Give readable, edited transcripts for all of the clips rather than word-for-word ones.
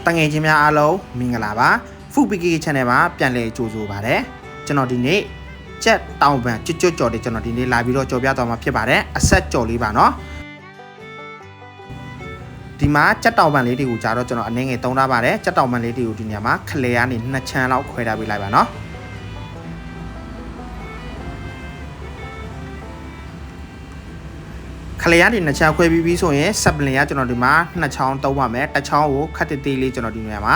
တငယ်ချင်းများအားလုံးမင်္ဂလာပါဖူပီကီ channel မှာပြန်လည်ကြိုဆိုပါရစေကျွန်တော်ဒီနေ့ကြက်တောင်ပံကျွတ်ကြော်တဲ့ကျွန်တော်ဒီနေ့လာပြီးတော့ကြော်ပြသွားမှာဖြစ်ပါတယ်အဆက်ကြော်လေးပါနော်ဒီမှာကြက်တောင်ပံလေးတွေကိုကြာတော့ကျွန်တော်အနေငယ်သုံးထားပါတယ်ကြက်တောင်ပံလေးတွေကိုဒီညမှာခလဲကနေ2ချမ်းလောက်ခွဲထားပေးလိုက်ပါနော်ခလျားဒီ2ချောင်းခွဲပြီးဆိုရင်စပ်ပလင်ကကျွန်တော်ဒီမှာ2ချောင်းသုံးပါမယ်တစ်ချောင်းကိုခက်တေးလေးကျွန်တော်ဒီနေရာမှာ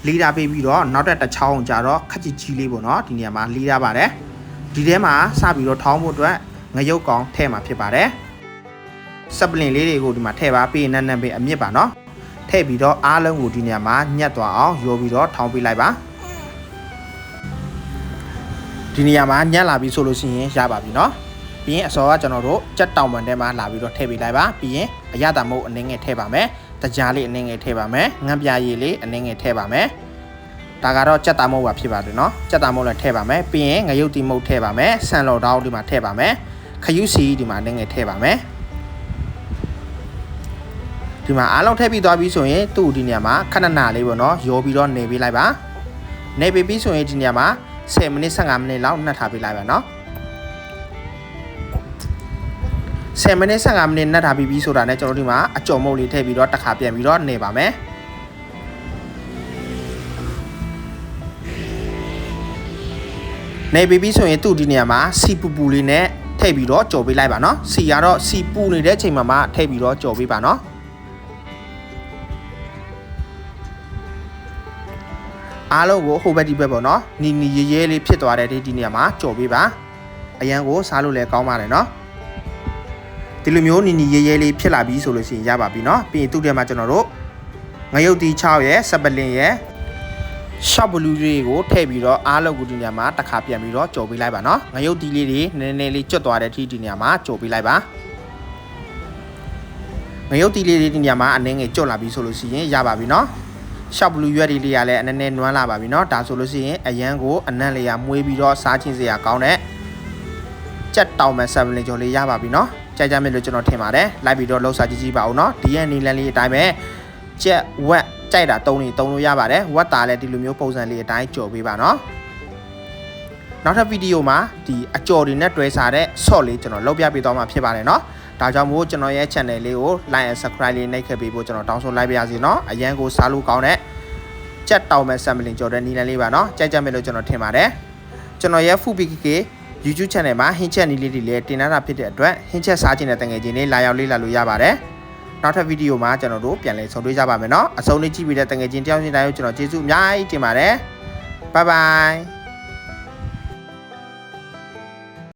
လီတာပေးပြီးတော့နောက်တစ်ချောင်းကြတော့ခက်ကြီးကြီးလေးပေါ့နော်ဒီနေရာမှာလီတာပါတယ်ဒီထဲမှာစပြီးတော့ထောင်းဖို့အတွက်ငရုတ်ကောင်ထည့်မှာဖြစ်ပါတယ်စပ်ပလင်လေးတွေကိုဒီမှာထည့်ပါပြီးနန်းပေးအမြင့်ပါနော်ထည့်ပြီးတော့အားလုံးကိုဒီနေရာမှာညှက်သွားအောင်ရောပြီးတော့ထောင်းပေးလိုက်ပါဒီနေရာမှာညှက်လာပြီးဆိုလို့ရှိရင်ရပါပြီနော်ပြီးရင်အစောကကျွန်တော်တို့ကြက်တောင်ပံထဲမှာလာပြီးတော့ထည့်ပေးလိုက်ပါပြီးရင်အရသာမုတ်အနှင်းငယ်ထည့်ပါမယ်တကြားလေးအနှင်းငယ်ထည့်ပါမယ်ငန်းပြာရည်လေးအနှင်းငယ်ထည့်ပါမယ်ဒါကတော့ကြက်တာမုတ်ပါဖြစ်ပါတယ်နော်ကြက်တာမုတ်လည်းထည့်ပါမယ်ပြီးရင်ငရုတ်တီမုတ်ထည့်ပါမယ်ဆန်လော်တောင်းဒီမှာထည့်ပါမယ်ခရုစီဒီမှာအနှင်းငယ်ထည့်ပါမယ်ဒီမှာအားလုံးထည့်ပြီးသွားပြီဆိုရင်သူ့ဒီနေရာမှာခဏနာလေးပေါ့နော်ရောပြီးတော့နေပေးလိုက်ပါနေပေးပြီးဆိုရင်ဒီနေရာမှာ10မိနစ်15မိနစ်လောက်နှက်ထားပေးလိုက်ပါနော်10မိနစ်15မိနစ်နှက်ထားပြီးဆိုတာနဲ့ကျွန်တော်ဒီမှာအကြော်မုတ်လေးထည့်ပြီးတော့တစ်ခါပြန်ပြီးတော့နေပါမယ်နေပြီးဆိုရင်သူ့ဒီနေရာမှာစီပူပူလေးနဲ့ထည့်ပြီးတော့ကြော်ပေးလိုက်ပါနော်စီကတော့စီပူနေတဲ့အချိန်မှာထည့်ပြီးတော့ကြော်ပေးပါနော်အားလုံးကိုဟိုဘက်ဒီဘက်ပေါ့နော်နီနီရဲရဲလေးဖြစ်သွားတဲ့ဒီနေရာမှာကြော်ပေးပါအရန်ကိုစားလို့လည်းကောင်းပါတယ်နော်ဒီလိုမျိုးနီနီရဲရဲလေးဖြစ်လာပြီဆိုလို့ရှိရင်ရပါပြီเนาะပြီးရင်သူ့ထဲမှာကျွန်တော်တို့ငရုတ်တီ6ရဲ့စပလင်ရဲ့ရှော့ဘလူးလေးကိုထည့်ပြီးတော့အားလုံးကိုဒီနေရာမှာတစ်ခါပြန်ပြီးတော့ကြော်ပေးလိုက်ပါเนาะငရုတ်တီလေးတွေနည်းနည်းလေးကျွတ်သွားတဲ့အထိဒီနေရာမှာကြော်ပေးလိုက်ပါငရုတ်တီလေးတွေဒီနေရာမှာအနှင်းငယ်ကျွတ်လာပြီဆိုလို့ရှိရင်ရပါပြီเนาะရှော့ဘလူးရွက်လေးတွေကလည်းအနည်းနည်းနွမ်းလာပါပြီเนาะဒါဆိုလို့ရှိရင်အရန်ကိုအနံ့လေးရမွေးပြီးတော့စားချင်းစရာကောင်းတဲ့ကြက်တောင်မဲ့စပလင်ကြော်လေးရပါပြီเนาะကြိုက်ကြမယ်လို့ကျွန်တော်ထင်ပါတယ်လိုက်ပြီးတော့လှုပ်ရှားကြည့်ကြည့်ပါဦးเนาะဒီရဲ့နီလန်လေးအတိုင်းပဲကြက်ဝက်ကြိုက်တာတုံးလို့ရပါတယ်ဝက်သားလည်းဒီလိုမျိုးပုံစံလေးအတိုင်းကြော်ပေးပါเนาะနောက်ထပ်ဗီဒီယိုမှာဒီအကြော်တွေနဲ့တွဲစားတဲ့ short လေးကျွန်တော်လုပ်ပြပေးသွားမှာဖြစ်ပါတယ်เนาะဒါကြောင့်မို့ကျွန်တော်ရဲ့ channel လေးကို like and subscribe လေးနှိပ်ခဲ့ပေးဖို့ကျွန်တော်တောင်းဆိုလိုက်ပါရစေเนาะအရန်ကိုစားလို့ကောင်းတဲ့ကြက်တောင်မဲ့စပလင်ကြော်တဲ့နီလန်လေးပါเนาะကြိုက်ကြမယ်လို့ကျွန်တော်ထင်ပါတယ်ကျွန်တော်ရဲ့ FuPKK YouTube channel မှာဟင်းချက်နီးလေးတွေလည်းတင်ထားတာဖြစ်တဲ့အတွက်ဟင်းချက်စားခြင်းတဲ့တငယ်ချင်းလေးလာရောက်လေ့လာလို့ရပါတယ်။နောက်ထပ်ဗီဒီယိုမှာကျွန်တော်တို့ပြန်လည်ဆုံတွေ့ကြပါမယ်နော်။အဆုံးလေးကြည့်ပြီးတဲ့တငယ်ချင်းတယောက်ချင်းတိုင်းကိုကျွန်တော်ကျေးဇူးအများကြီးတင်ပါတယ်။ Bye bye